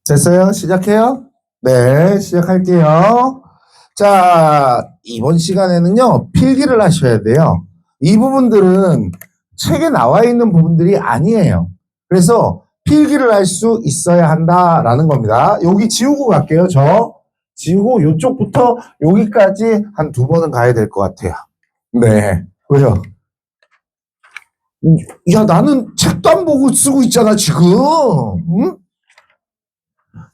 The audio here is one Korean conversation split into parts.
됐어요? 시작해요? 네, 시작할게요. 자, 이번 시간에는요, 필기를 하셔야 돼요. 이 부분들은 책에 나와 있는 부분들이 아니에요. 그래서 필기를 할 수 있어야 한다라는 겁니다. 여기 지우고 갈게요, 저. 지우고 이쪽부터 여기까지 한 2번은 가야 될 것 같아요. 네, 왜요? 야, 나는 책도 안 보고 쓰고 있잖아, 지금. 응?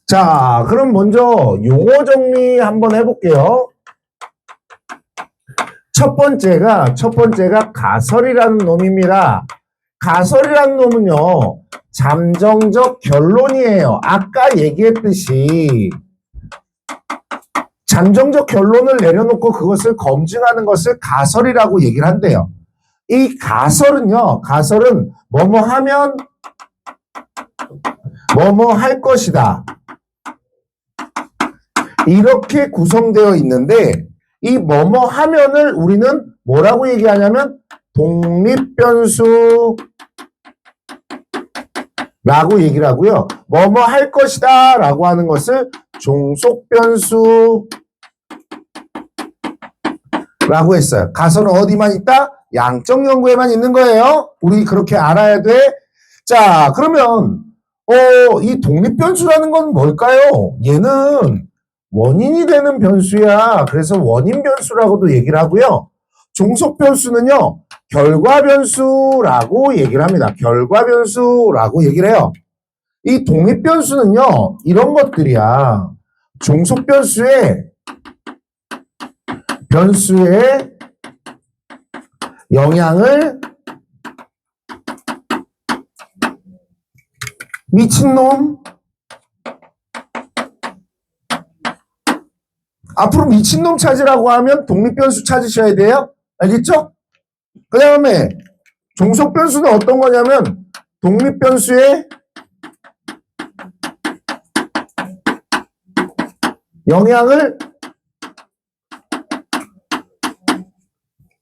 자, 그럼 먼저 용어 정리 한번 해볼게요. 첫 번째가 가설이라는 놈입니다. 가설이라는 놈은요, 잠정적 결론이에요. 아까 얘기했듯이 잠정적 결론을 내려놓고 그것을 검증하는 것을 가설이라고 얘기를 한대요. 이 가설은 뭐뭐 하면 뭐뭐 할 것이다. 이렇게 구성되어 있는데 이 뭐뭐 하면을 우리는 뭐라고 얘기하냐면 독립변수라고 얘기를 하고요. 뭐뭐 할 것이다 라고 하는 것을 종속변수라고 했어요. 가설은 어디만 있다? 양적 연구에만 있는 거예요. 우리 그렇게 알아야 돼. 자, 그러면 이 독립변수라는 건 뭘까요? 얘는 원인이 되는 변수야. 그래서 원인 변수라고도 얘기를 하고요. 종속 변수는요, 결과 변수라고 얘기를 합니다. 결과 변수라고 얘기를 해요. 이 독립 변수는요, 이런 것들이야. 종속 변수의 영향을 미친놈, 앞으로 미친놈 찾으라고 하면 독립변수 찾으셔야 돼요. 알겠죠? 그 다음에 종속변수는 어떤 거냐면 독립변수의 영향을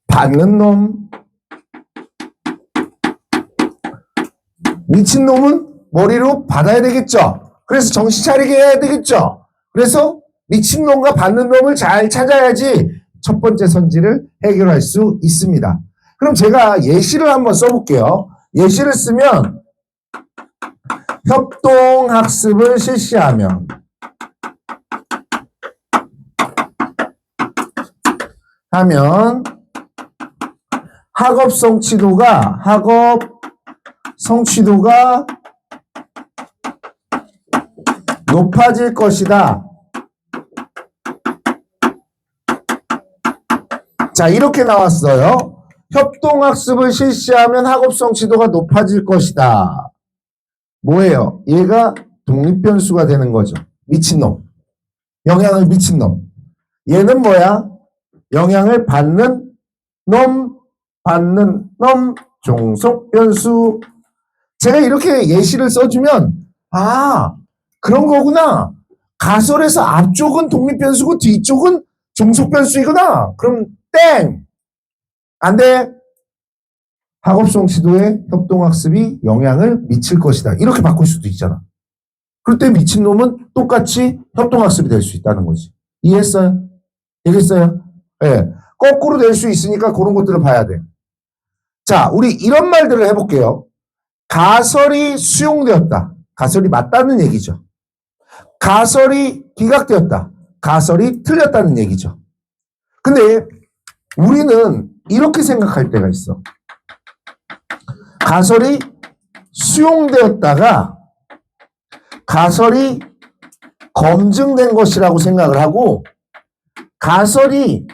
받는 놈. 미친놈은 머리로 받아야 되겠죠? 그래서 정신 차리게 해야 되겠죠? 그래서 미친놈과 받는 놈을 잘 찾아야지 첫 번째 선지를 해결할 수 있습니다. 그럼 제가 예시를 한번 써볼게요. 예시를 쓰면 협동학습을 실시하면 학업 성취도가 높아질 것이다. 자, 이렇게 나왔어요. 협동학습을 실시하면 학업 성취도가 높아질 것이다. 뭐예요? 얘가 독립변수가 되는 거죠. 미친놈. 영향을 미친 놈. 얘는 뭐야? 영향을 받는 놈, 종속변수. 제가 이렇게 예시를 써주면, 아, 그런 거구나. 가설에서 앞쪽은 독립변수고 뒤쪽은 종속변수이구나. 그럼 땡! 안 돼. 학업 성취도에 협동학습이 영향을 미칠 것이다. 이렇게 바꿀 수도 있잖아. 그럴 때 미친놈은 똑같이 협동학습이 될 수 있다는 거지. 이해했어요? 되겠어요? 예. 네. 거꾸로 될 수 있으니까 그런 것들을 봐야 돼. 자, 우리 이런 말들을 해볼게요. 가설이 수용되었다. 가설이 맞다는 얘기죠. 가설이 기각되었다. 가설이 틀렸다는 얘기죠. 근데 우리는 이렇게 생각할 때가 있어. 가설이 수용되었다가 가설이 검증된 것이라고 생각을 하고 가설이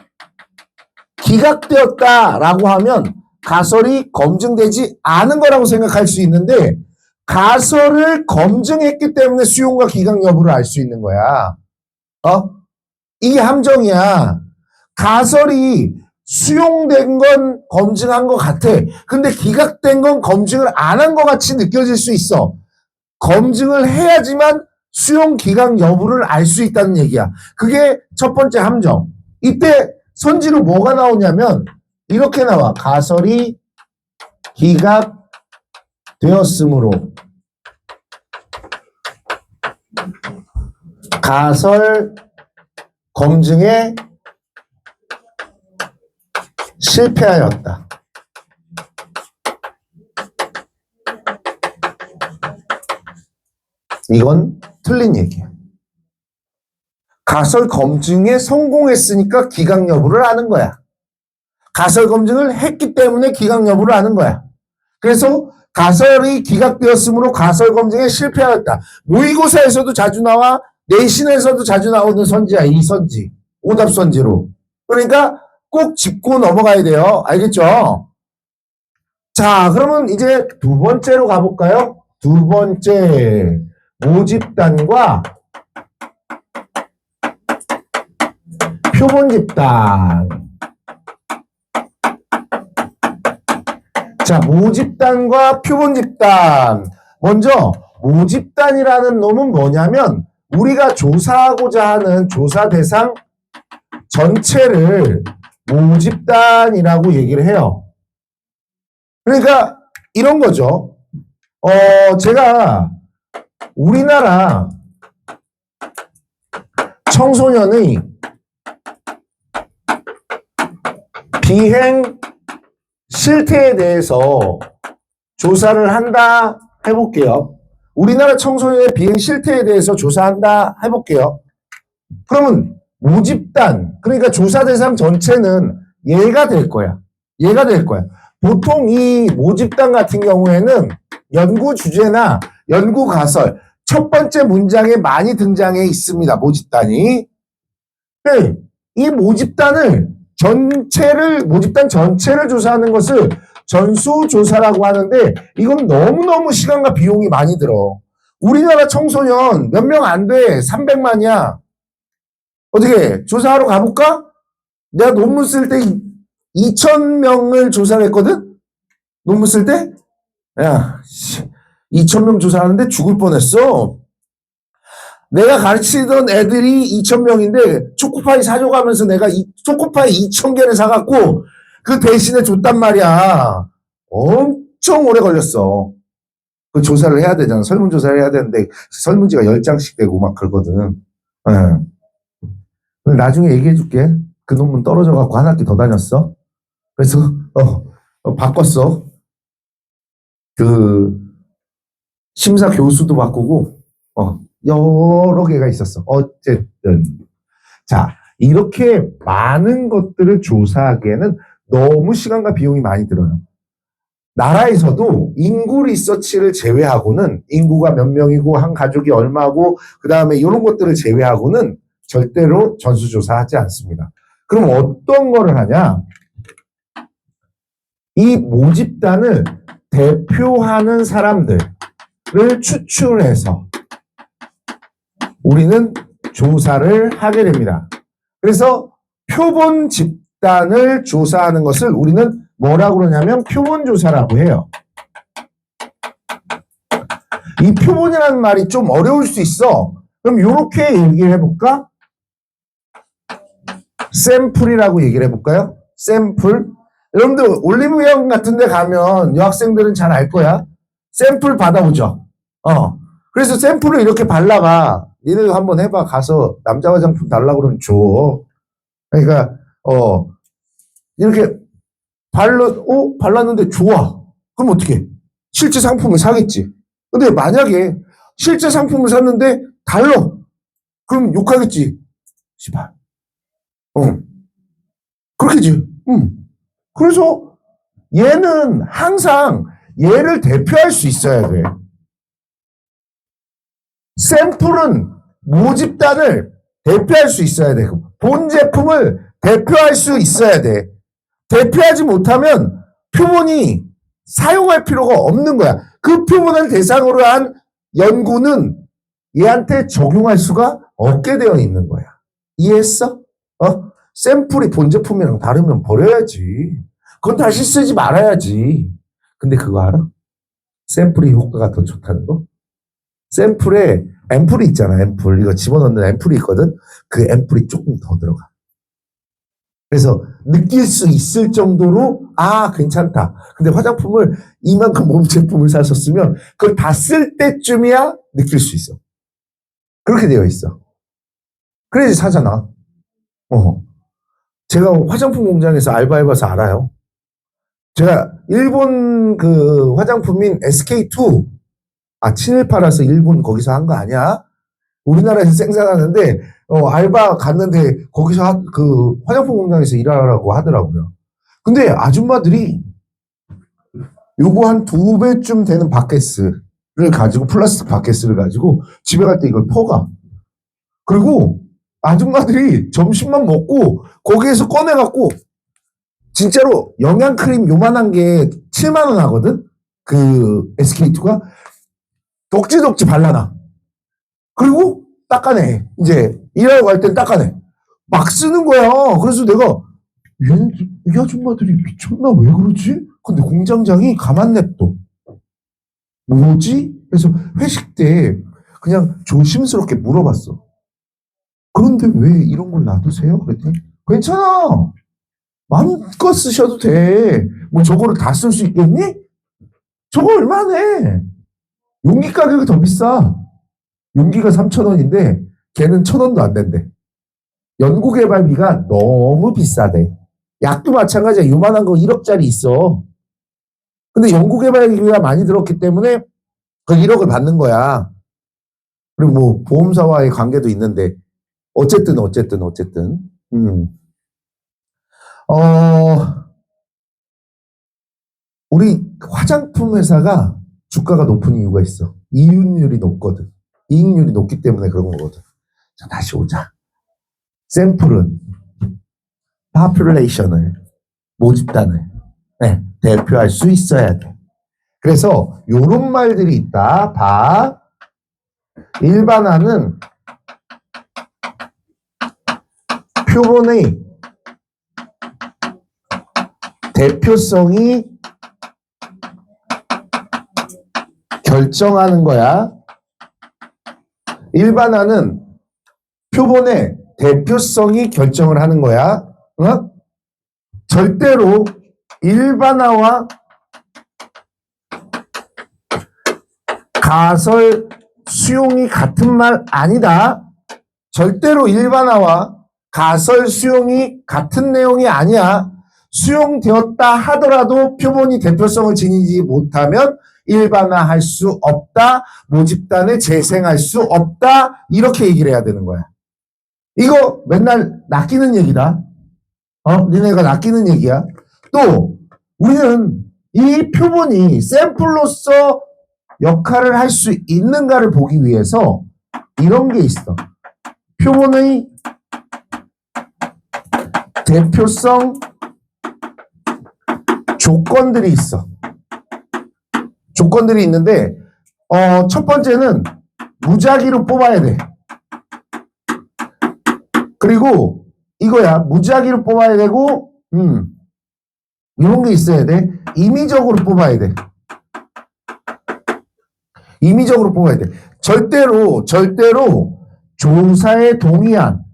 기각되었다라고 하면 가설이 검증되지 않은 거라고 생각할 수 있는데 가설을 검증했기 때문에 수용과 기각 여부를 알 수 있는 거야. 이게 함정이야. 가설이 수용된 건 검증한 것 같아. 근데 기각된 건 검증을 안 한 것 같이 느껴질 수 있어. 검증을 해야지만 수용 기각 여부를 알 수 있다는 얘기야. 그게 첫 번째 함정. 이때 선지로 뭐가 나오냐면 이렇게 나와. 가설이 기각되었으므로 가설 검증에 실패하였다. 이건 틀린 얘기야. 가설 검증에 성공했으니까 기각 여부를 아는 거야. 가설 검증을 했기 때문에 기각 여부를 아는 거야. 그래서 가설이 기각되었으므로 가설 검증에 실패하였다. 모의고사에서도 자주 나와, 내신에서도 자주 나오는 선지야, 이 선지. 오답 선지로. 그러니까 꼭 짚고 넘어가야 돼요. 알겠죠? 자, 그러면 이제 두 번째로 가볼까요? 두 번째, 모집단과 표본집단. 자, 모집단과 표본집단. 먼저 모집단이라는 놈은 뭐냐면 우리가 조사하고자 하는 조사 대상 전체를 모집단이라고 얘기를 해요. 그러니까 이런 거죠. 제가 우리나라 청소년의 비행 실태에 대해서 조사를 한다 해볼게요. 우리나라 청소년의 비행 실태에 대해서 조사한다 해볼게요. 그러면 모집단, 그러니까 조사 대상 전체는 얘가 될 거야. 얘가 될 거야. 보통 이 모집단 같은 경우에는 연구 주제나 연구 가설, 첫 번째 문장에 많이 등장해 있습니다. 모집단이. 네, 이 모집단 전체를 조사하는 것을 전수조사라고 하는데 이건 너무너무 시간과 비용이 많이 들어. 우리나라 청소년 몇 명 안 돼. 300만이야. 어떻게 조사하러 가볼까? 내가 논문 쓸 때 2,000명을 조사를 했거든? 논문 쓸 때? 야, 2,000명 조사하는데 죽을 뻔했어. 내가 가르치던 애들이 2,000명인데 초코파이 사줘가면서 내가 초코파이 2,000개를 사갖고 그 대신에 줬단 말이야. 엄청 오래 걸렸어. 그 조사를 해야 되잖아. 설문조사를 해야 되는데 설문지가 10장씩 되고 막 그러거든. 네. 나중에 얘기해줄게. 그 논문 떨어져갖고 한 학기 더 다녔어. 그래서 바꿨어. 그 심사 교수도 바꾸고 여러 개가 있었어. 어쨌든 자, 이렇게 많은 것들을 조사하기에는 너무 시간과 비용이 많이 들어요. 나라에서도 인구 리서치를 제외하고는 인구가 몇 명이고 한 가족이 얼마고 그 다음에 이런 것들을 제외하고는 절대로 전수조사하지 않습니다. 그럼 어떤 거를 하냐? 이 모집단을 대표하는 사람들을 추출해서 우리는 조사를 하게 됩니다. 그래서 표본 집단을 조사하는 것을 우리는 뭐라고 그러냐면 표본조사라고 해요. 이 표본이라는 말이 좀 어려울 수 있어. 그럼 이렇게 얘기를 해볼까? 샘플이라고 얘기를 해볼까요? 샘플. 여러분들 올리브영 같은 데 가면 여학생들은 잘 알 거야. 샘플 받아오죠. 그래서 샘플을 이렇게 발라봐. 니네도 한번 해봐. 가서 남자 화장품 달라고 그러면 줘. 그러니까 이렇게 발랐는데 좋아. 그럼 어떻게? 실제 상품을 사겠지. 근데 만약에 실제 상품을 샀는데 달라. 그럼 욕하겠지. 씨발. 그렇겠지. 그래서 얘는 항상 얘를 대표할 수 있어야 돼. 샘플은 모집단을 대표할 수 있어야 돼. 본 제품을 대표할 수 있어야 돼. 대표하지 못하면 표본이 사용할 필요가 없는 거야. 그 표본을 대상으로 한 연구는 얘한테 적용할 수가 없게 되어 있는 거야. 이해했어? 샘플이 본 제품이랑 다르면 버려야지. 그건 다시 쓰지 말아야지. 근데 그거 알아? 샘플이 효과가 더 좋다는 거? 샘플에 앰플이 있잖아. 앰플. 이거 집어넣는 앰플이 있거든. 그 앰플이 조금 더 들어가. 그래서 느낄 수 있을 정도로 괜찮다. 근데 화장품을 이만큼 몸 제품을 사셨으면 그걸 다 쓸 때쯤이야 느낄 수 있어. 그렇게 되어 있어. 그래야지 사잖아. 제가 화장품 공장에서 알바해봐서 알아요. 제가 일본 그 화장품인 SK2, 친일 팔아서 일본 거기서 한 거 아니야? 우리나라에서 생산하는데, 알바 갔는데, 거기서 그 화장품 공장에서 일하라고 하더라고요. 근데 아줌마들이 요거 한 2배쯤 되는 바켓을 가지고, 플라스틱 바켓을 가지고, 집에 갈 때 이걸 퍼가. 그리고 아줌마들이 점심만 먹고, 거기에서 꺼내갖고, 진짜로 영양크림 요만한 게 7만 원 하거든? 그 SK2가. 덕지덕지 발라놔. 그리고 닦아내. 이제 일하러 갈 땐 닦아내. 막 쓰는 거야. 그래서 내가 이 아줌마들이 미쳤나? 왜 그러지? 근데 공장장이 가만 냅둬. 뭐지? 그래서 회식 때 그냥 조심스럽게 물어봤어. 그런데 왜 이런 걸 놔두세요? 그랬더니 괜찮아. 마음껏 쓰셔도 돼. 뭐 저거를 다 쓸 수 있겠니? 저거 얼마네? 용기 가격이 더 비싸. 용기가 3,000원인데 걔는 1,000원도 안 된대. 연구개발비가 너무 비싸대. 약도 마찬가지야. 요만한 거 1억짜리 있어. 근데 연구개발비가 많이 들었기 때문에 그 1억을 받는 거야. 그리고 뭐 보험사와의 관계도 있는데 어쨌든. 우리 화장품 회사가 주가가 높은 이유가 있어. 이윤율이 높거든. 이익률이 높기 때문에 그런 거거든. 자, 다시 오자. 샘플은 파퓰레이션을, 모집단을 대표할 수 있어야 돼. 그래서 요런 말들이 있다. 봐. 일반화는 표본의 대표성이 결정하는 거야. 일반화는 표본의 대표성이 결정을 하는 거야. 절대로 일반화와 가설 수용이 같은 말 아니다. 절대로 일반화와 가설 수용이 같은 내용이 아니야. 수용되었다 하더라도 표본이 대표성을 지니지 못하면 일반화할 수 없다. 모집단에 재생할 수 없다. 이렇게 얘기를 해야 되는 거야. 이거 맨날 낚이는 얘기다. 니네가 낚이는 얘기야. 또 우리는 이 표본이 샘플로서 역할을 할 수 있는가를 보기 위해서 이런 게 있어. 표본의 대표성 조건들이 있어. 조건들이 있는데 첫 번째는 무작위로 뽑아야 돼. 그리고 이거야. 무작위로 뽑아야 되고 이런 게 있어야 돼. 임의적으로 뽑아야 돼. 임의적으로 뽑아야 돼. 절대로 조사에 동의한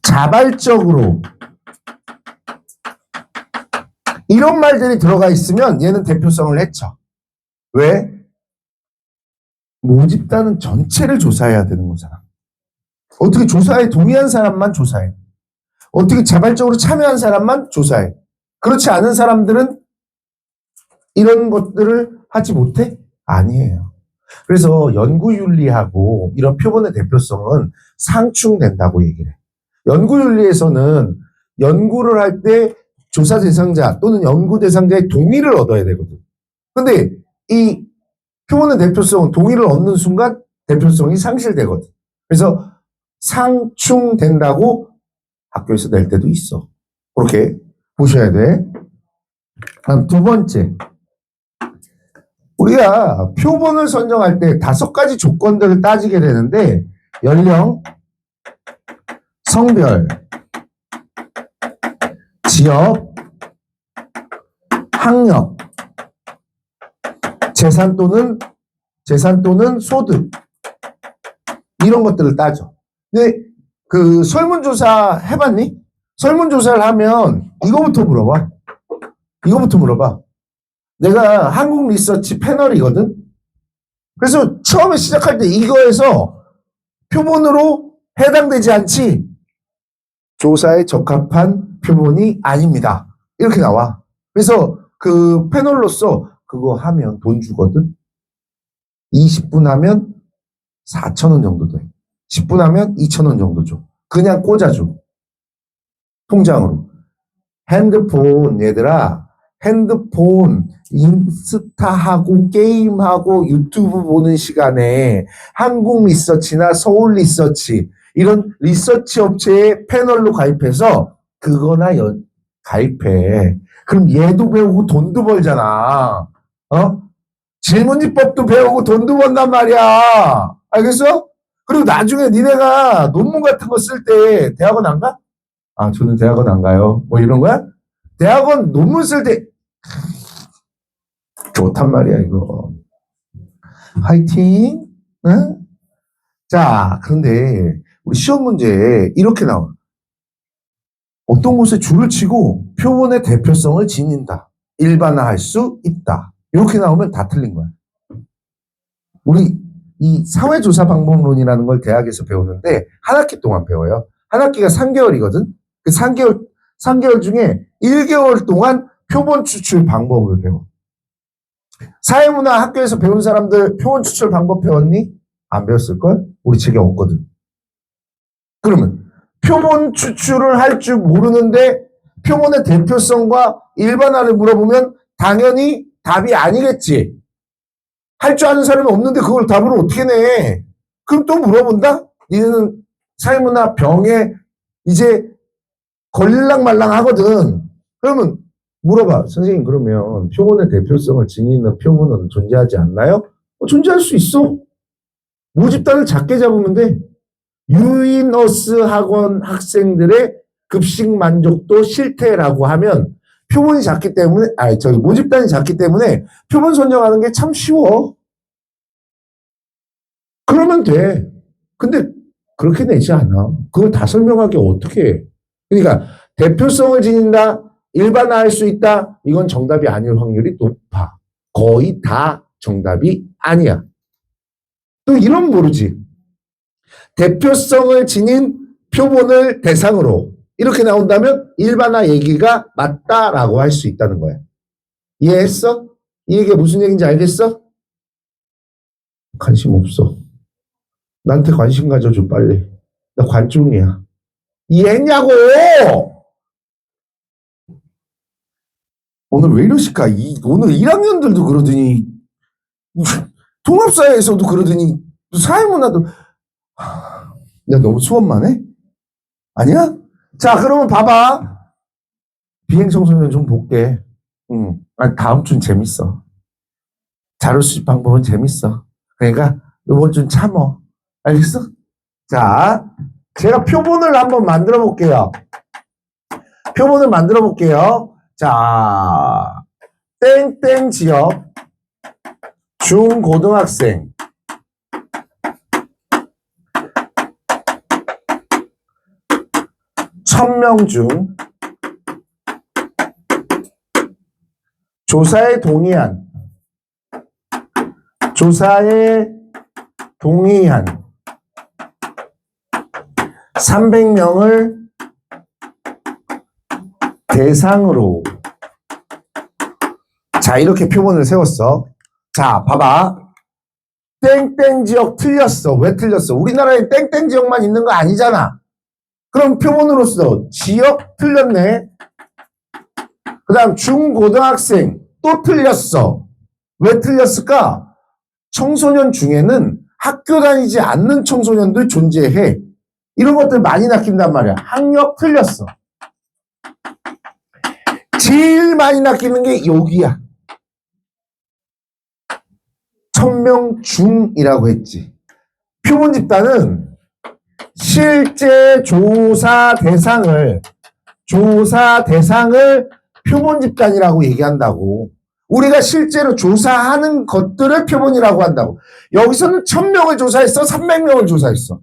자발적으로 이런 말들이 들어가 있으면 얘는 대표성을 해쳐. 왜? 모집단은 전체를 조사해야 되는 거잖아. 어떻게 조사에 동의한 사람만 조사해? 어떻게 자발적으로 참여한 사람만 조사해? 그렇지 않은 사람들은 이런 것들을 하지 못해? 아니에요. 그래서 연구윤리하고 이런 표본의 대표성은 상충된다고 얘기를 해. 연구윤리에서는 연구를 할 때 조사 대상자 또는 연구 대상자의 동의를 얻어야 되거든. 근데 이 표본의 대표성은 동의를 얻는 순간 대표성이 상실되거든. 그래서 상충된다고 학교에서 낼 때도 있어. 그렇게 보셔야 돼. 다음 두 번째. 우리가 표본을 선정할 때 5가지 조건들을 따지게 되는데 연령, 성별, 지역, 학력, 재산 또는 소득 이런 것들을 따져. 근데 그 설문조사 해봤니? 설문조사를 하면 이거부터 물어봐. 내가 한국 리서치 패널이거든. 그래서 처음에 시작할 때 이거에서 표본으로 해당되지 않지 조사에 적합한 표본이 아닙니다. 이렇게 나와. 그래서 그 패널로서 그거 하면 돈 주거든. 20분 하면 4,000원 정도 돼. 10분 하면 2,000원 정도 줘. 그냥 꽂아줘. 통장으로. 핸드폰 얘들아 핸드폰 인스타하고 게임하고 유튜브 보는 시간에 한국 리서치나 서울 리서치 이런 리서치 업체에 패널로 가입해서 그거나 가입해. 그럼 얘도 배우고 돈도 벌잖아. 어? 질문지법도 배우고 돈도 번단 말이야. 알겠어? 그리고 나중에 니네가 논문 같은 거 쓸 때 대학원 안 가? 아, 저는 대학원 안 가요. 뭐 이런 거야? 대학원 논문 쓸 때 좋단 말이야, 이거. 화이팅! 응? 자, 그런데 우리 시험 문제에 이렇게 나와. 어떤 곳에 줄을 치고 표본의 대표성을 지닌다. 일반화할 수 있다. 이렇게 나오면 다 틀린 거야. 우리 이 사회조사 방법론이라는 걸 대학에서 배우는데 한 학기 동안 배워요. 한 학기가 3개월이거든. 그 3개월 중에 1개월 동안 표본 추출 방법을 배워. 사회문화 학교에서 배운 사람들 표본 추출 방법 배웠니? 안 배웠을걸? 우리 책에 없거든. 그러면 표본 추출을 할 줄 모르는데 표본의 대표성과 일반화를 물어보면 당연히 답이 아니겠지. 할 줄 아는 사람이 없는데 그걸 답으로 어떻게 내? 그럼 또 물어본다? 니는 사회문화 병에 이제 걸릴랑 말랑 하거든. 그러면 물어봐. 선생님 그러면 표본의 대표성을 지니는 표본은 존재하지 않나요? 존재할 수 있어. 모집단을 작게 잡으면 돼. 유인어스 학원 학생들의 급식 만족도 실태라고 하면 표본이 작기 때문에 모집단이 작기 때문에 표본 선정하는 게 참 쉬워. 그러면 돼. 근데 그렇게 내지 않아. 그걸 다 설명하기 어떻게 해. 그러니까 대표성을 지닌다. 일반화할 수 있다. 이건 정답이 아닐 확률이 높아. 거의 다 정답이 아니야. 또 이런 모르지. 대표성을 지닌 표본을 대상으로 이렇게 나온다면 일반화 얘기가 맞다라고 할 수 있다는 거야. 이해했어? 이 얘기가 무슨 얘기인지 알겠어? 관심 없어. 나한테 관심 가져줘 빨리. 나 관중이야. 이해했냐고! 오늘 왜 이러실까? 오늘 1학년들도 그러더니 통합사회에서도 그러더니 사회문화도 야 너무 수업만 해? 아니야? 자 그러면 봐봐. 비행청소년 좀 볼게. 아니, 다음 주는 재밌어. 자료 수집 방법은 재밌어. 그러니까 이번 주는 참어. 알겠어? 자 제가 표본을 한번 만들어 볼게요. 표본을 만들어 볼게요. 자 땡땡 지역 중고등학생 1000명 중 조사에 동의한 300명을 대상으로 자 이렇게 표본을 세웠어. 자 봐봐. 땡땡 지역 틀렸어. 왜 틀렸어? 우리나라에 땡땡 지역만 있는 거 아니잖아. 그럼 표본으로서 지역 틀렸네. 그 다음 중고등학생 또 틀렸어. 왜 틀렸을까? 청소년 중에는 학교 다니지 않는 청소년들 존재해. 이런 것들 많이 낚인단 말이야. 학력 틀렸어. 제일 많이 낚이는 게 여기야. 1000명 중이라고 했지. 표본 집단은 실제 조사 대상을 표본 집단이라고 얘기한다고. 우리가 실제로 조사하는 것들을 표본이라고 한다고. 여기서는 1000명을 조사했어? 300명을 조사했어?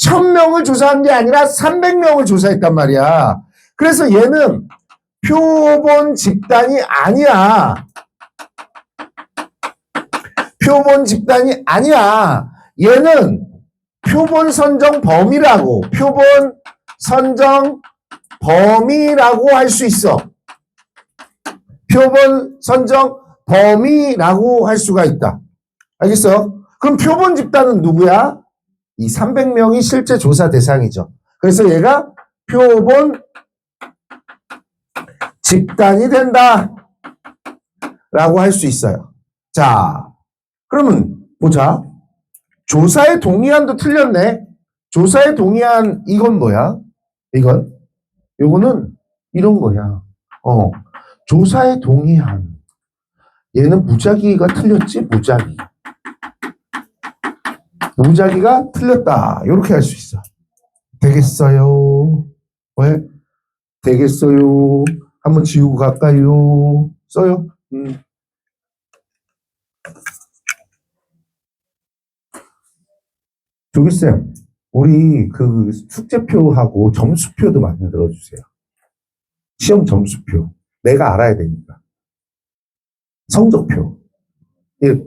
1000명을 조사한 게 아니라 300명을 조사했단 말이야. 그래서 얘는 표본 집단이 아니야. 표본 집단이 아니야. 얘는 표본 선정 범위라고. 표본 선정 범위라고 할 수 있어. 표본 선정 범위라고 할 수가 있다. 알겠어? 그럼 표본 집단은 누구야? 이 300명이 실제 조사 대상이죠. 그래서 얘가 표본 집단이 된다 라고 할 수 있어요. 자, 그러면 보자. 조사에 동의한도 틀렸네. 조사에 동의한 이건 뭐야? 요거는 이런 거야. 조사에 동의한. 얘는 무작위가 틀렸지? 무작위가 틀렸다. 이렇게 할 수 있어. 되겠어요? 왜? 되겠어요? 한번 지우고 갈까요? 써요? 조기쌤, 우리 그 숙제표하고 점수표도 만들어주세요. 시험 점수표. 내가 알아야 되니까. 성적표. 예,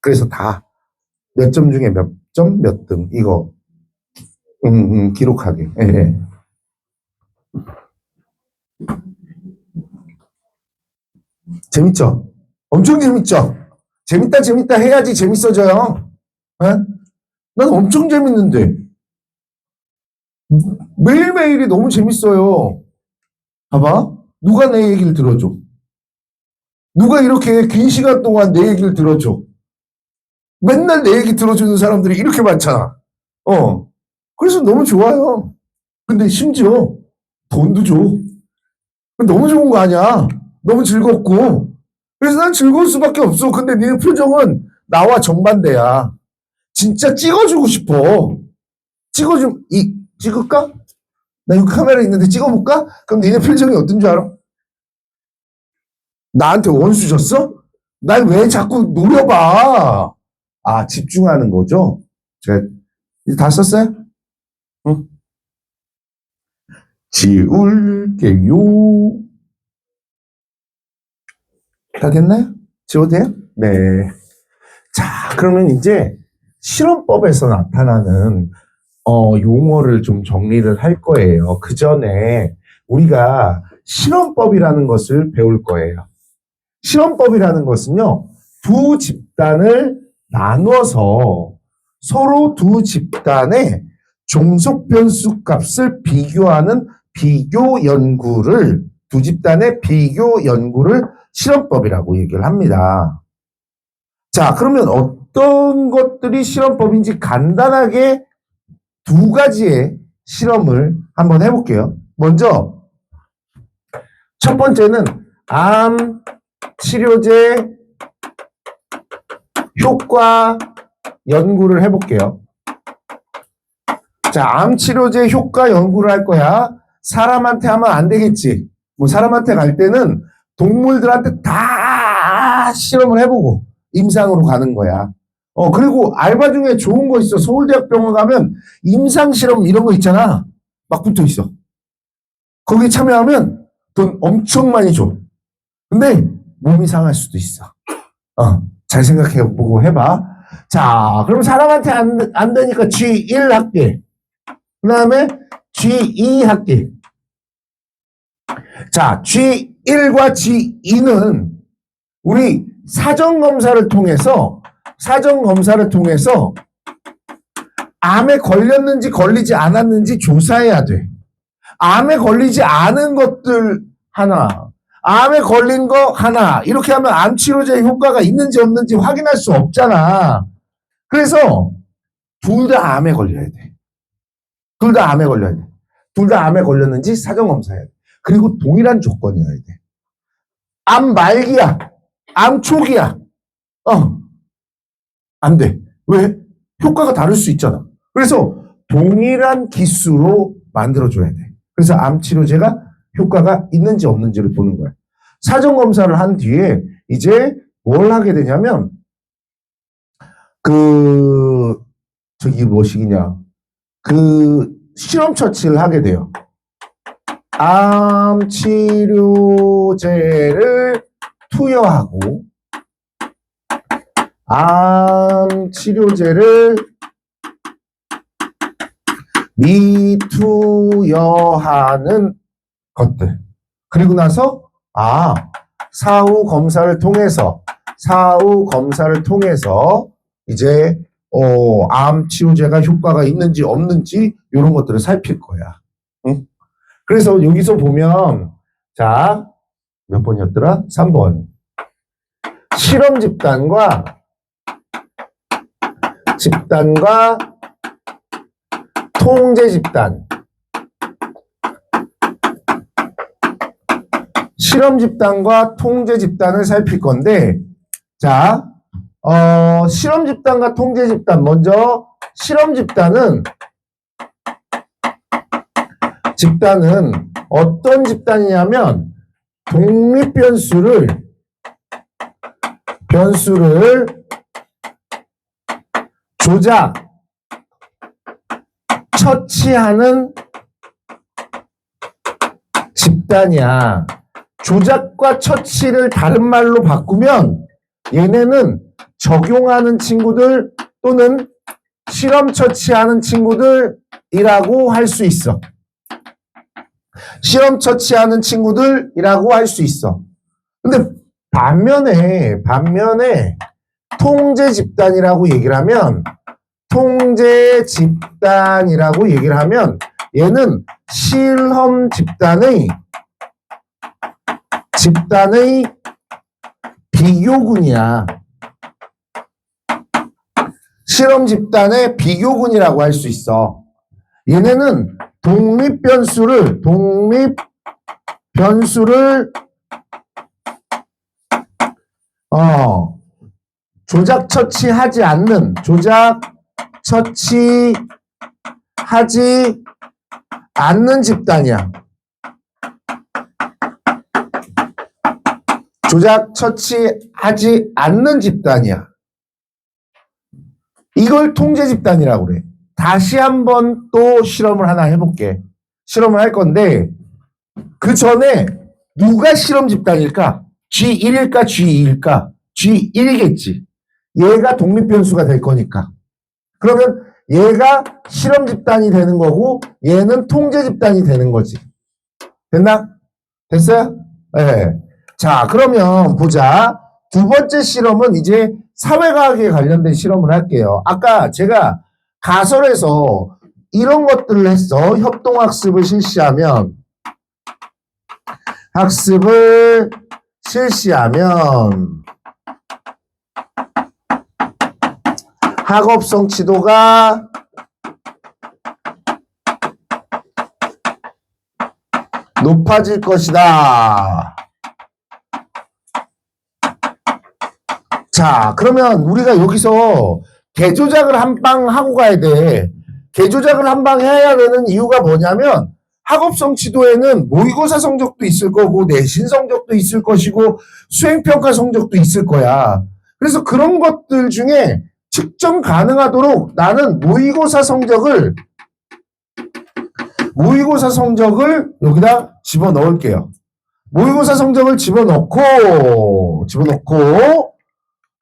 그래서 다 몇 점 중에 몇 점, 몇 등, 이거, 기록하게. 예. 재밌죠? 엄청 재밌죠? 재밌다 해야지 재밌어져요. 예? 난 엄청 재밌는데. 매일매일이 너무 재밌어요. 봐봐. 누가 내 얘기를 들어줘? 누가 이렇게 긴 시간 동안 내 얘기를 들어줘? 맨날 내 얘기 들어주는 사람들이 이렇게 많잖아. 그래서 너무 좋아요. 근데 심지어 돈도 줘. 너무 좋은 거 아니야? 너무 즐겁고. 그래서 난 즐거울 수밖에 없어. 근데 네 표정은 나와 정반대야. 진짜 찍어주고 싶어. 찍을까? 나 여기 카메라 있는데 찍어볼까? 그럼 니네 표정이 어떤 줄 알아? 나한테 원수 줬어? 날 왜 자꾸 노려봐? 아, 집중하는 거죠? 제가 이제 다 썼어요? 응? 지울게요. 다 됐나요? 지워도 돼요? 네. 자, 그러면 이제 실험법에서 나타나는 용어를 좀 정리를 할 거예요. 그 전에 우리가 실험법이라는 것을 배울 거예요. 실험법이라는 것은요, 두 집단을 나눠서 서로 두 집단의 종속 변수 값을 비교하는 비교 연구를, 두 집단의 비교 연구를 실험법이라고 얘기를 합니다. 자, 그러면 어떤 것들이 실험법인지 간단하게 두 가지의 실험을 한번 해볼게요. 먼저 첫 번째는 암 치료제 효과 연구를 해볼게요. 자, 암 치료제 효과 연구를 할 거야. 사람한테 하면 안 되겠지. 뭐 사람한테 갈 때는 동물들한테 다 실험을 해보고 임상으로 가는 거야. 그리고 알바 중에 좋은 거 있어. 서울대학병원 가면 임상 실험 이런 거 있잖아. 막 붙어 있어. 거기에 참여하면 돈 엄청 많이 줘. 근데 몸이 상할 수도 있어. 잘 생각해보고 해봐. 자, 그럼 사람한테 안 되니까 G1 할게. 그 다음에 G2 할게. 자, G1과 G2는 우리 사전검사를 통해서 암에 걸렸는지 걸리지 않았는지 조사해야 돼. 암에 걸리지 않은 것들 하나, 암에 걸린 거 하나, 이렇게 하면 암 치료제 효과가 있는지 없는지 확인할 수 없잖아. 그래서 둘 다 암에 걸려야 돼. 둘 다 암에 걸려야 돼. 둘 다 암에 걸렸는지 사전검사해야 돼. 그리고 동일한 조건이어야 돼. 암 말기야. 암 초기야. 안 돼. 왜? 효과가 다를 수 있잖아. 그래서 동일한 기수로 만들어줘야 돼. 그래서 암 치료제가 효과가 있는지 없는지를 보는 거야. 사전검사를 한 뒤에 이제 뭘 하게 되냐면 저기 뭐시기냐, 실험 처치를 하게 돼요. 암 치료제를 투여하고 암 치료제를 미투여하는 것들. 그리고 나서 사후 검사를 통해서 이제 암 치료제가 효과가 있는지 없는지 이런 것들을 살필 거야. 응? 그래서 여기서 보면 자, 몇 번이었더라? 3번. 실험 집단과 통제 집단. 실험 집단과 통제 집단을 살필 건데, 자, 실험 집단과 통제 집단. 먼저, 실험 집단은 어떤 집단이냐면, 독립변수를 조작, 처치하는 집단이야. 조작과 처치를 다른 말로 바꾸면 얘네는 적용하는 친구들 또는 실험 처치하는 친구들이라고 할 수 있어. 실험 처치하는 친구들이라고 할 수 있어. 근데 반면에 통제 집단이라고 얘기를 하면 얘는 실험 집단의 비교군이야. 실험 집단의 비교군이라고 할 수 있어. 얘네는 독립변수를 조작 처치하지 않는 집단이야. 조작 처치하지 않는 집단이야. 이걸 통제 집단이라고 그래. 다시 한번 또 실험을 하나 해볼게. 실험을 할 건데 그 전에 누가 실험 집단일까? G1일까? G2일까? G1이겠지. 얘가 독립변수가 될 거니까. 그러면 얘가 실험 집단이 되는 거고 얘는 통제 집단이 되는 거지. 됐나? 됐어요? 네. 자, 그러면 보자. 두 번째 실험은 이제 사회과학에 관련된 실험을 할게요. 아까 제가 가설에서 이런 것들을 했어. 협동학습을 실시하면 학업 성취도가 높아질 것이다. 자, 그러면 우리가 여기서 개조작을 한 방 하고 가야 돼. 개조작을 한 방 해야 되는 이유가 뭐냐면 학업 성취도에는 모의고사 성적도 있을 거고 내신 성적도 있을 것이고 수행평가 성적도 있을 거야. 그래서 그런 것들 중에 측정 가능하도록 나는 모의고사 성적을 여기다 집어넣을게요. 모의고사 성적을 집어넣고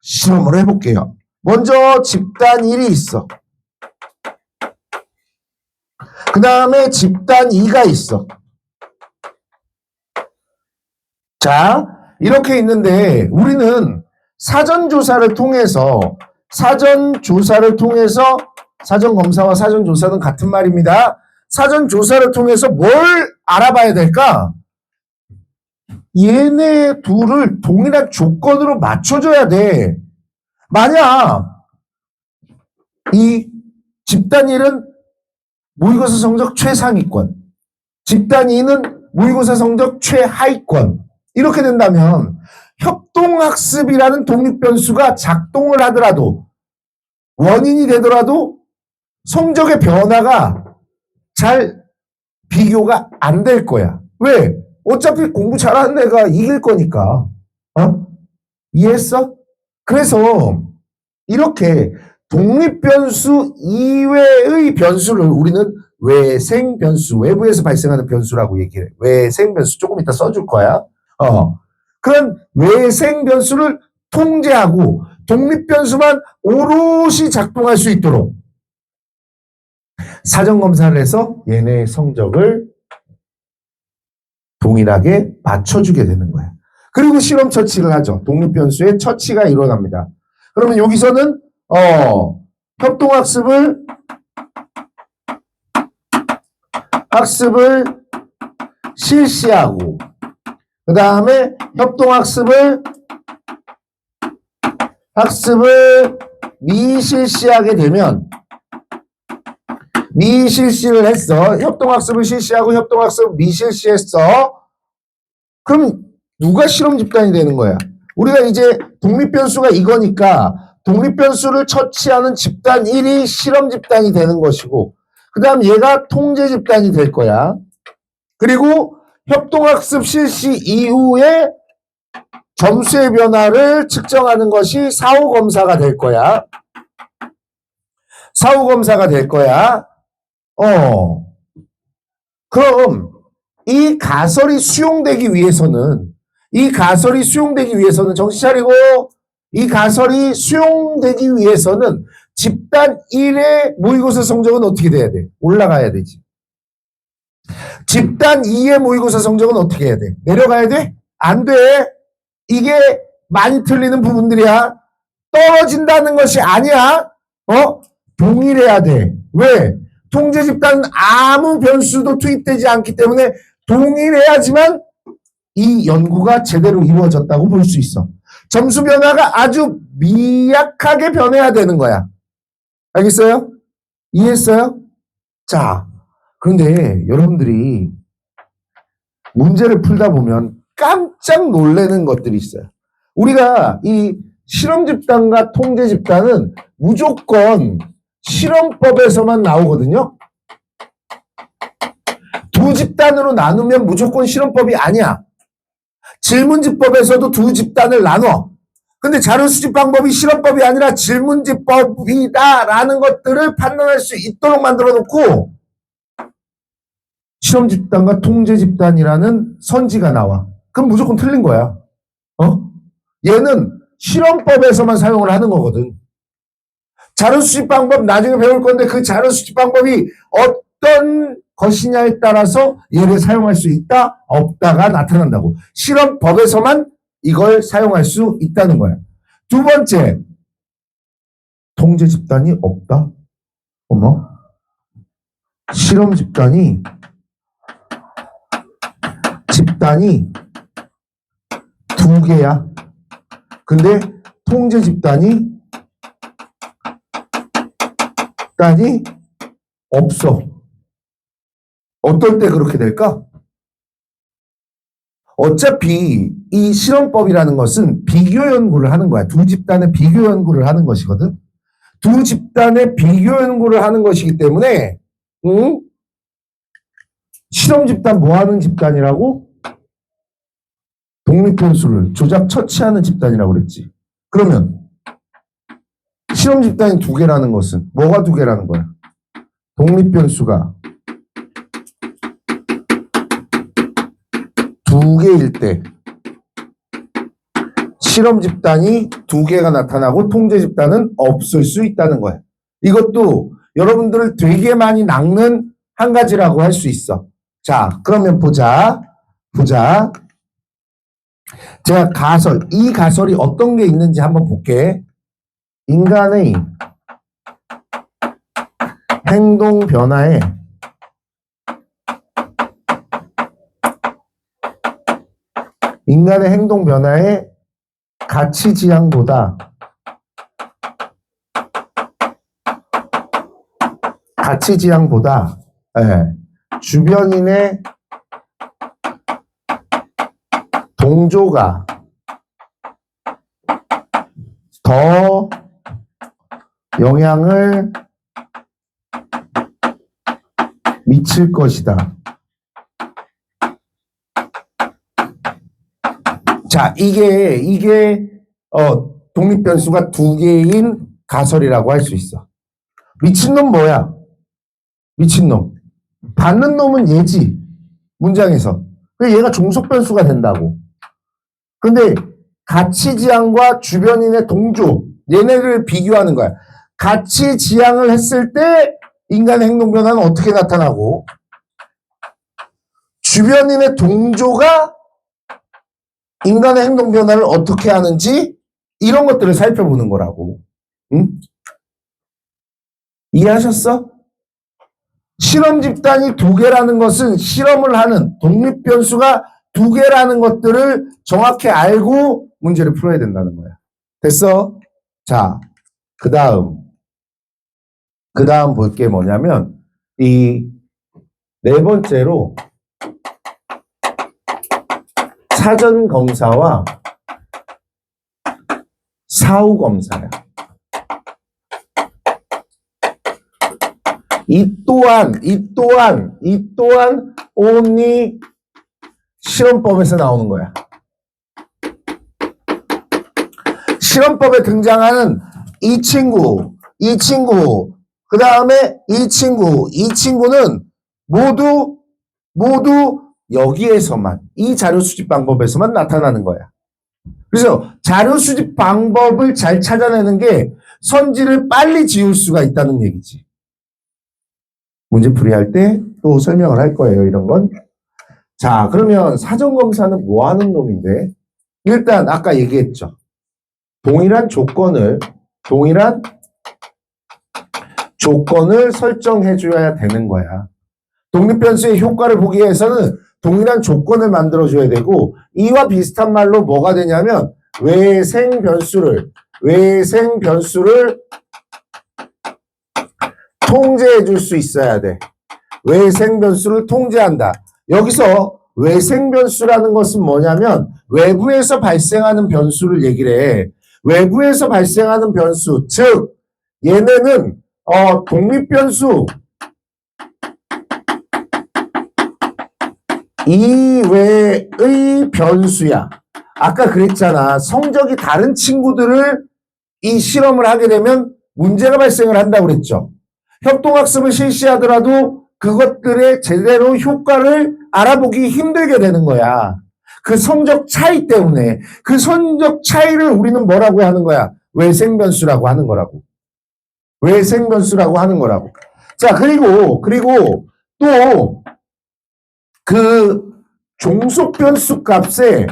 실험을 해볼게요. 먼저 집단 1이 있어. 그 다음에 집단 2가 있어. 자, 이렇게 있는데 우리는 사전조사를 통해서 사전검사와 사전조사는 같은 말입니다. 사전조사를 통해서 뭘 알아봐야 될까? 얘네 둘을 동일한 조건으로 맞춰줘야 돼. 만약 이 집단 1은 모의고사 성적 최상위권, 집단 2는 모의고사 성적 최하위권. 이렇게 된다면 협동학습이라는 독립변수가 작동을 하더라도 원인이 되더라도 성적의 변화가 잘 비교가 안 될 거야. 왜? 어차피 공부 잘하는 애가 이길 거니까. 이해했어? 그래서 이렇게 독립변수 이외의 변수를 우리는 외생변수, 외부에서 발생하는 변수라고 얘기해. 외생변수 조금 이따 써줄 거야. 그런 외생변수를 통제하고 독립변수만 오롯이 작동할 수 있도록 사전검사를 해서 얘네의 성적을 동일하게 맞춰주게 되는 거야. 그리고 실험 처치를 하죠. 독립변수의 처치가 일어납니다. 그러면 여기서는 협동학습을 실시하고 그 다음에 협동학습을 미실시하게 되면 미실시를 했어. 협동학습을 실시하고 협동학습을 미실시했어. 그럼 누가 실험 집단이 되는 거야? 우리가 이제 독립변수가 이거니까 독립변수를 처치하는 집단 1이 실험 집단이 되는 것이고 그 다음 얘가 통제 집단이 될 거야. 그리고 협동학습 실시 이후에 점수의 변화를 측정하는 것이 사후검사가 될 거야. 사후검사가 될 거야. 그럼 이 가설이 수용되기 위해서는 정신 차리고 이 가설이 수용되기 위해서는 집단 1의 모의고사 성적은 어떻게 돼야 돼? 올라가야 되지. 집단 2의 모의고사 성적은 어떻게 해야 돼? 내려가야 돼? 안 돼. 이게 많이 틀리는 부분들이야. 떨어진다는 것이 아니야. 동일해야 돼. 왜? 통제 집단은 아무 변수도 투입되지 않기 때문에 동일해야지만 이 연구가 제대로 이루어졌다고 볼 수 있어. 점수 변화가 아주 미약하게 변해야 되는 거야. 알겠어요? 이해했어요? 자, 그런데 여러분들이 문제를 풀다 보면 깜짝 놀라는 것들이 있어요. 우리가 이 실험 집단과 통제 집단은 무조건 실험법에서만 나오거든요. 두 집단으로 나누면 무조건 실험법이 아니야. 질문집법에서도 두 집단을 나눠. 근데 자료수집 방법이 실험법이 아니라 질문집법이다라는 것들을 판단할 수 있도록 만들어 놓고 실험 집단과 통제 집단이라는 선지가 나와. 그럼 무조건 틀린 거야. 얘는 실험법에서만 사용을 하는 거거든. 자료수집 방법 나중에 배울 건데 그 자료수집 방법이 어떤 것이냐에 따라서 얘를 사용할 수 있다, 없다가 나타난다고. 실험법에서만 이걸 사용할 수 있다는 거야. 두 번째, 통제 집단이 없다? 어머? 실험 집단이 두 개야. 근데 통제 집단이 없어. 어떨 때 그렇게 될까? 어차피 이 실험법이라는 것은 비교 연구를 하는 거야. 두 집단의 비교 연구를 하는 것이거든. 두 집단의 비교 연구를 하는 것이기 때문에 실험 집단 뭐 하는 집단이라고? 독립변수를 조작 처치하는 집단이라고 그랬지. 그러면 실험 집단이 두 개라는 것은 뭐가 두 개라는 거야? 독립변수가 두 개일 때 실험 집단이 두 개가 나타나고 통제 집단은 없을 수 있다는 거야. 이것도 여러분들을 되게 많이 낚는 한 가지라고 할 수 있어. 자, 그러면 보자. 제가 이 가설이 어떤 게 있는지 한번 볼게. 인간의 행동 변화에 가치 지향보다 주변인의 동조가 더 영향을 미칠 것이다. 자, 이게 독립변수가 두 개인 가설이라고 할 수 있어. 미친놈 뭐야? 미친놈. 받는 놈은 얘지. 문장에서. 그래서 얘가 종속변수가 된다고. 근데 가치 지향과 주변인의 동조, 얘네를 비교하는 거야. 가치 지향을 했을 때 인간의 행동 변화는 어떻게 나타나고, 주변인의 동조가 인간의 행동 변화를 어떻게 하는지, 이런 것들을 살펴보는 거라고. 응? 이해하셨어? 실험 집단이 두 개라는 것은 실험을 하는 독립 변수가 두 개라는 것들을 정확히 알고 문제를 풀어야 된다는 거야. 됐어? 자, 그 다음 볼 게 뭐냐면, 이 네 번째로 사전 검사와 사후 검사야. 이 또한 only 실험법에서 나오는 거야. 실험법에 등장하는 이 친구, 그 다음에 이 친구는 모두 여기에서만, 이 자료 수집 방법에서만 나타나는 거야. 그래서 자료 수집 방법을 잘 찾아내는 게 선지를 빨리 지울 수가 있다는 얘기지. 문제 풀이할 때 또 설명을 할 거예요, 이런 건. 자, 그러면 사전검사는 뭐 하는 놈인데? 일단 아까 얘기했죠. 동일한 조건을 설정해줘야 되는 거야. 독립변수의 효과를 보기 위해서는 동일한 조건을 만들어줘야 되고, 이와 비슷한 말로 뭐가 되냐면 외생변수를 통제해줄 수 있어야 돼. 외생변수를 통제한다. 여기서 외생변수라는 것은 뭐냐면 외부에서 발생하는 변수를 얘기를 해. 외부에서 발생하는 변수, 즉 얘네는 독립변수 이외의 변수야. 아까 그랬잖아. 성적이 다른 친구들을 이 실험을 하게 되면 문제가 발생을 한다고 그랬죠. 협동학습을 실시하더라도 그것들의 제대로 효과를 알아보기 힘들게 되는 거야. 그 성적 차이 때문에. 그 성적 차이를 우리는 뭐라고 하는 거야? 외생변수라고 하는 거라고. 자, 그리고 또 그 종속변수 값의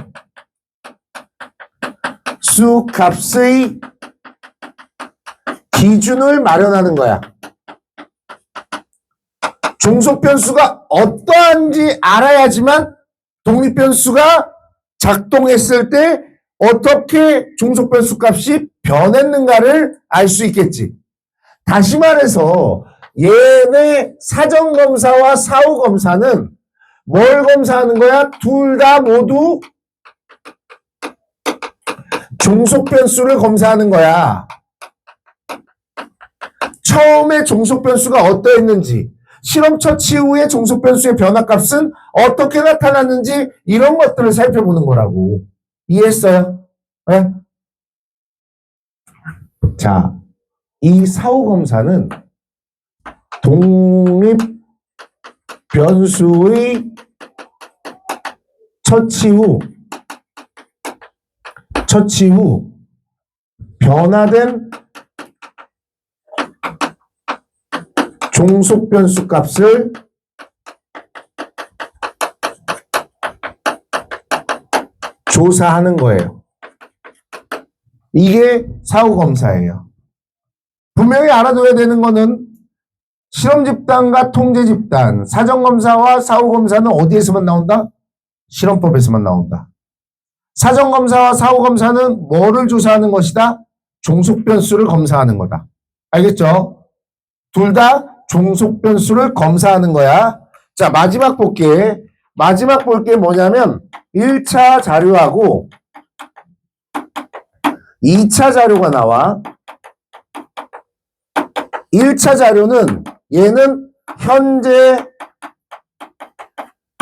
기준을 마련하는 거야. 종속변수가 어떠한지 알아야지만 독립변수가 작동했을 때 어떻게 종속변수 값이 변했는가를 알 수 있겠지. 다시 말해서 얘네 사전검사와 사후검사는 뭘 검사하는 거야? 둘 다 모두 종속변수를 검사하는 거야. 처음에 종속변수가 어떠했는지, 실험 처치 후에 종속변수의 변화값은 어떻게 나타났는지 이런 것들을 살펴보는 거라고. 이해했어요? 네? 자, 이 사후검사는 독립변수의 처치 후 변화된 종속변수 값을 조사하는 거예요. 이게 사후검사예요. 분명히 알아둬야 되는 거는 실험집단과 통제집단, 사전검사와 사후검사는 어디에서만 나온다? 실험법에서만 나온다. 사전검사와 사후검사는 뭐를 조사하는 것이다? 종속변수를 검사하는 거다. 알겠죠? 둘 다 종속변수를 검사하는 거야. 자, 마지막 볼 게 뭐냐면 1차 자료하고 2차 자료가 나와. 1차 자료는 얘는 현재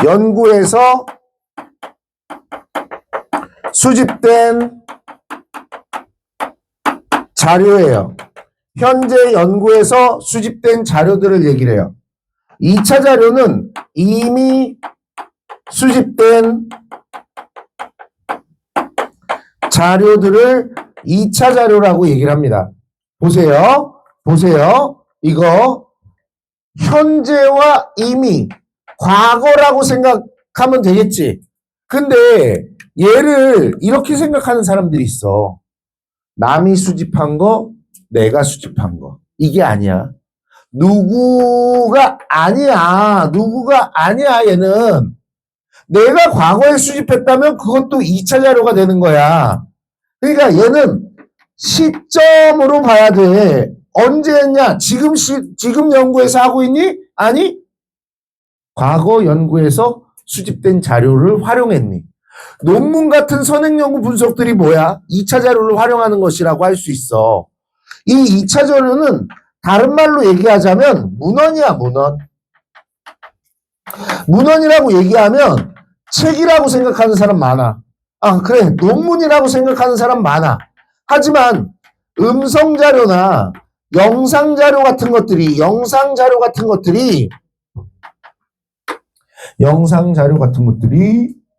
연구에서 수집된 자료예요. 현재 연구에서 수집된 자료들을 얘기를 해요. 2차 자료는 이미 수집된 자료들을 2차 자료라고 얘기를 합니다. 보세요. 이거 현재와 이미 과거라고 생각하면 되겠지. 근데 얘를 이렇게 생각하는 사람들이 있어. 남이 수집한 거, 내가 수집한 거. 이게 아니야. 누구가 아니야, 얘는. 내가 과거에 수집했다면 그것도 2차 자료가 되는 거야. 그러니까 얘는 시점으로 봐야 돼. 언제 했냐? 지금 연구에서 하고 있니? 아니, 과거 연구에서 수집된 자료를 활용했니? 논문 같은 선행 연구 분석들이 뭐야? 2차 자료를 활용하는 것이라고 할 수 있어. 이 2차 자료는 다른 말로 얘기하자면 문헌이야, 문헌. 문헌이라고 얘기하면 책이라고 생각하는 사람 많아. 아, 그래. 논문이라고 생각하는 사람 많아. 하지만 음성 자료나 영상 자료 같은 것들이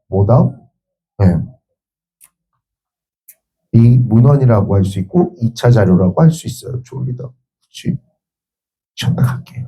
뭐다? 네. 이 문헌이라고 할 수 있고 2차 자료라고 할 수 있어요. 졸리다. 그렇지? 전달할게요.